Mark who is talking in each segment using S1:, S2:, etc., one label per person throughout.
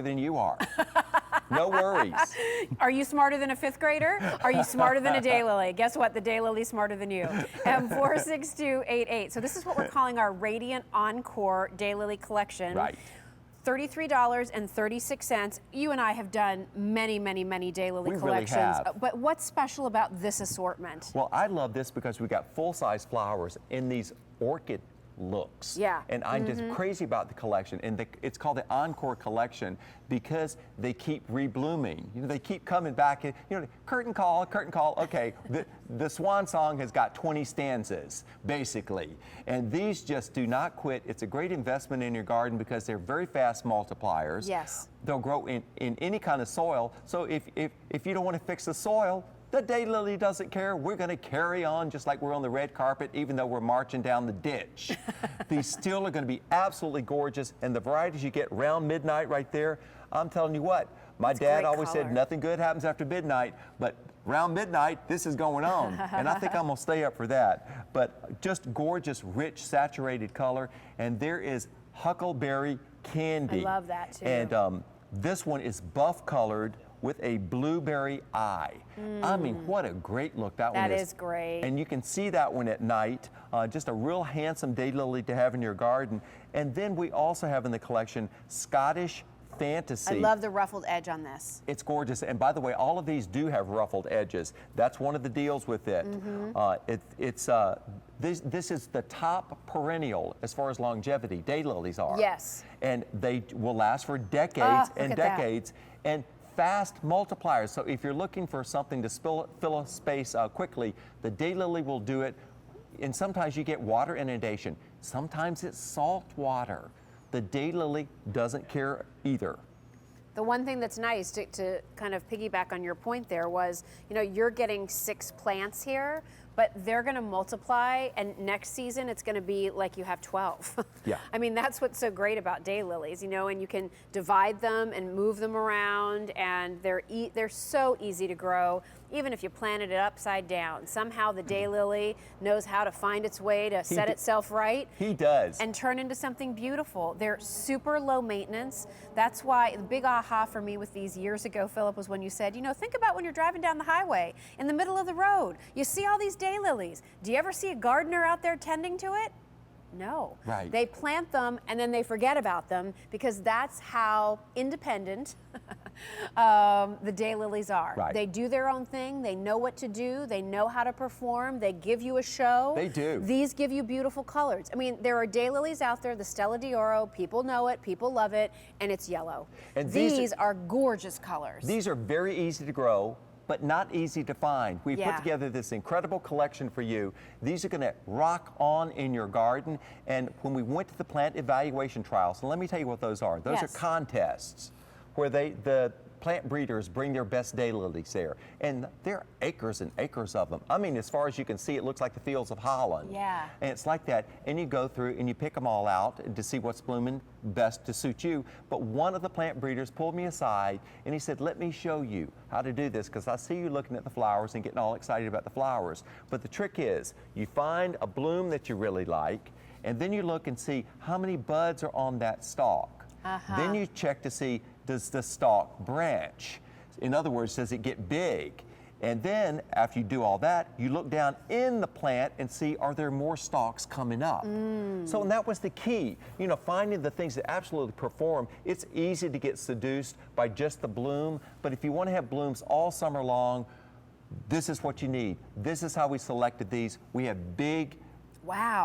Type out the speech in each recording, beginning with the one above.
S1: than you are. No worries.
S2: Are you smarter than a 5th grader? Are you smarter than a daylily? Guess what? The daylily's smarter than you. M46288. So this is what we're calling our Radiant Encore Daylily collection.
S1: Right.
S2: $33.36. You and I have done many, many, many daylily collections.
S1: Really have.
S2: But what's special about this assortment?
S1: Well, I love this because we got full-size flowers in these orchid looks.
S2: Yeah.
S1: And I'm just crazy about the collection. And it's called the Encore collection because they keep reblooming. You know, they keep coming back. You know, curtain call, okay. The Swan Song has got 20 stanzas, basically. And these just do not quit. It's a great investment in your garden because they're very fast multipliers.
S2: Yes.
S1: They'll grow in any kind of soil. So if you don't want to fix the soil, the daylily doesn't care. We're going to carry on just like we're on the red carpet, even though we're marching down the ditch. These still are going to be absolutely gorgeous. And the varieties you get around midnight right there, I'm telling you what, my dad always said nothing good happens after midnight, but around midnight, this is going on. And I think I'm going to stay up for that. But just gorgeous, rich, saturated color. And there is Huckleberry Candy.
S2: I love that too.
S1: And this one is buff colored with a blueberry eye. I mean, what a great look that one is.
S2: That is great.
S1: And you can see that one at night. Just a real handsome daylily to have in your garden. And then we also have in the collection Scottish Fantasy.
S2: I love the ruffled edge on this.
S1: It's gorgeous. And by the way, all of these do have ruffled edges. That's one of the deals with it. This is the top perennial as far as longevity. Daylilies are.
S2: Yes.
S1: And they will last for decades and decades. And fast multipliers. So if you're looking for something to fill a space quickly, the daylily will do it. And sometimes you get water inundation. Sometimes it's salt water. The daylily doesn't care either.
S2: The one thing that's nice to kind of piggyback on your point there was, you know, you're getting 6 plants here, but they're going to multiply, and next season it's going to be like you have 12.
S1: Yeah.
S2: I mean, that's what's so great about daylilies, you know, and you can divide them and move them around, and they're so easy to grow. Even if you planted it upside down, somehow the daylily knows how to find its way to set itself right.
S1: He does.
S2: And turn into something beautiful. They're super low maintenance. That's why the big aha for me with these years ago, Philip, was when you said, you know, think about when you're driving down the highway in the middle of the road. You see all these daylilies. Do you ever see a gardener out there tending to it? No.
S1: Right.
S2: They plant them and then they forget about them because that's how independent the daylilies are.
S1: Right.
S2: They do their own thing. They know what to do. They know how to perform. They give you a show.
S1: They do.
S2: These give you beautiful colors. I mean, there are daylilies out there, the Stella d'Oro. People know it. People love it. And it's yellow. And these are gorgeous colors.
S1: These are very easy to grow, but not easy to find. We put together this incredible collection for you. These are gonna rock on in your garden. And when we went to the plant evaluation trials, and let me tell you what those are. Those are contests where the plant breeders bring their best daylilies there. And there are acres and acres of them. I mean, as far as you can see, it looks like the fields of Holland.
S2: Yeah.
S1: And it's like that. And you go through and you pick them all out to see what's blooming best to suit you. But one of the plant breeders pulled me aside and he said, let me show you how to do this, because I see you looking at the flowers and getting all excited about the flowers. But the trick is, you find a bloom that you really like, and then you look and see how many buds are on that stalk. Then you check to see, does the stalk branch? In other words, does it get big? And then after you do all that, you look down in the plant and see, are there more stalks coming up? So, and that was the key, you know, finding the things that absolutely perform. It's easy to get seduced by just the bloom, but if you want to have blooms all summer long, this is what you need. This is how we selected these. We have big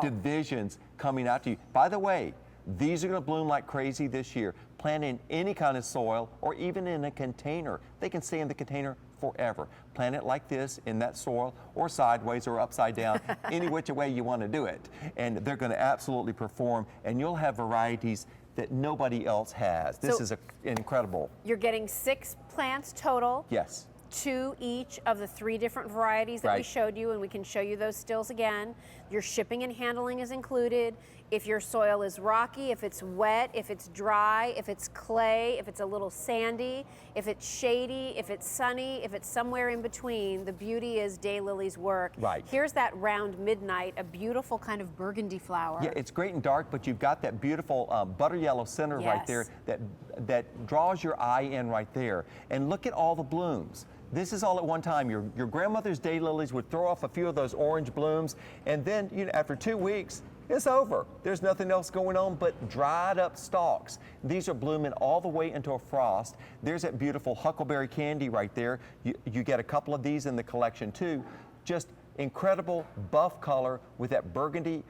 S1: divisions coming out to you. By the way, these are going to bloom like crazy this year. Plant in any kind of soil or even in a container. They can stay in the container forever. Plant it like this in that soil or sideways or upside down, any which way you want to do it. And they're going to absolutely perform, and you'll have varieties that nobody else has. This is incredible.
S2: You're getting 6 plants total.
S1: Yes.
S2: 2 each of the 3 different varieties that we
S1: Right.
S2: showed you, and we can show you those stills again. Your shipping and handling is included. If your soil is rocky, if it's wet, if it's dry, if it's clay, if it's a little sandy, if it's shady, if it's sunny, if it's somewhere in between, the beauty is Daylily's work.
S1: Right.
S2: Here's that round midnight, a beautiful kind of burgundy flower.
S1: Yeah, it's great and dark, but you've got that beautiful butter yellow center right there
S2: Yes.
S1: that draws your eye in right there. And look at all the blooms. This is all at one time. Your grandmother's daylilies would throw off a few of those orange blooms, and then after 2 weeks, it's over. There's nothing else going on but dried up stalks. These are blooming all the way into a frost. There's that beautiful huckleberry candy right there. You get a couple of these in the collection too. Just incredible buff color with that burgundy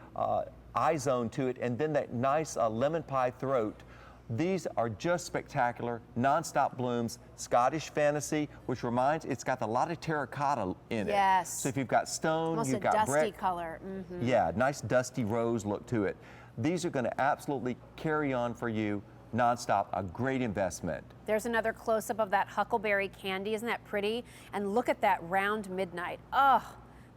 S1: eye zone to it, and then that nice lemon pie throat. These are just spectacular, nonstop blooms. Scottish Fantasy, which reminds, it's got a lot of terracotta in it.
S2: Yes.
S1: So if you've got stone,
S2: Almost
S1: you've
S2: a
S1: got
S2: dusty
S1: brick.
S2: color.
S1: Yeah, nice dusty rose look to it. These are going to absolutely carry on for you nonstop, a great investment.
S2: There's another close-up of that huckleberry candy. Isn't that pretty? And look at that round midnight. Oh,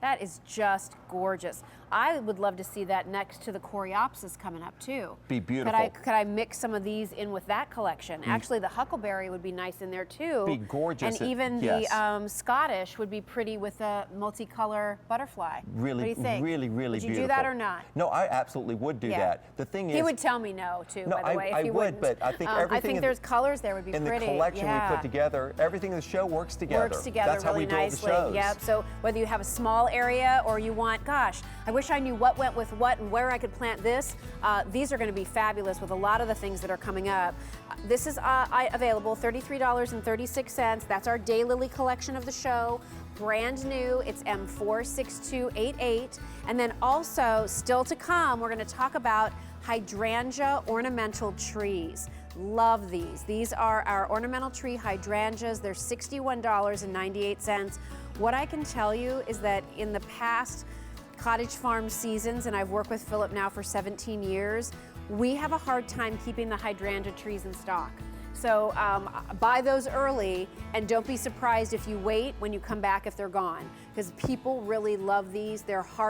S2: that is just gorgeous. I would love to see that next to the coreopsis coming up too.
S1: Be beautiful.
S2: Could I mix some of these in with that collection? Actually, the huckleberry would be nice in there too.
S1: Be gorgeous.
S2: And even
S1: Yes.
S2: the Scottish would be pretty with a multicolor butterfly.
S1: Really,
S2: what do you think?
S1: really, really
S2: Would you
S1: beautiful.
S2: do that or not?
S1: No, I absolutely would do
S2: Yeah.
S1: that. The thing is,
S2: He would tell me no too,
S1: No,
S2: by the way, if
S1: I
S2: he
S1: would,
S2: wouldn't.
S1: but I think
S2: I
S1: everything
S2: think
S1: in
S2: there's colors there would be
S1: in
S2: pretty.
S1: the collection
S2: Yeah.
S1: we put together, everything in the show works together.
S2: Works together
S1: That's how
S2: really
S1: we build
S2: nicely.
S1: the shows.
S2: Yep. So whether you have a small area or you want, gosh, I wish I knew what went with what and where I could plant this. These are going to be fabulous with a lot of the things that are coming up. This is available, $33.36. That's our Daylily collection of the show. Brand new, it's M46288. And then also, still to come, we're going to talk about hydrangea ornamental trees. Love these. These are our ornamental tree hydrangeas. They're $61.98. What I can tell you is that in the past cottage farm seasons, and I've worked with Philip now for 17 years, we have a hard time keeping the hydrangea trees in stock. So buy those early, and don't be surprised if you wait when you come back if they're gone, because people really love these. They're hard.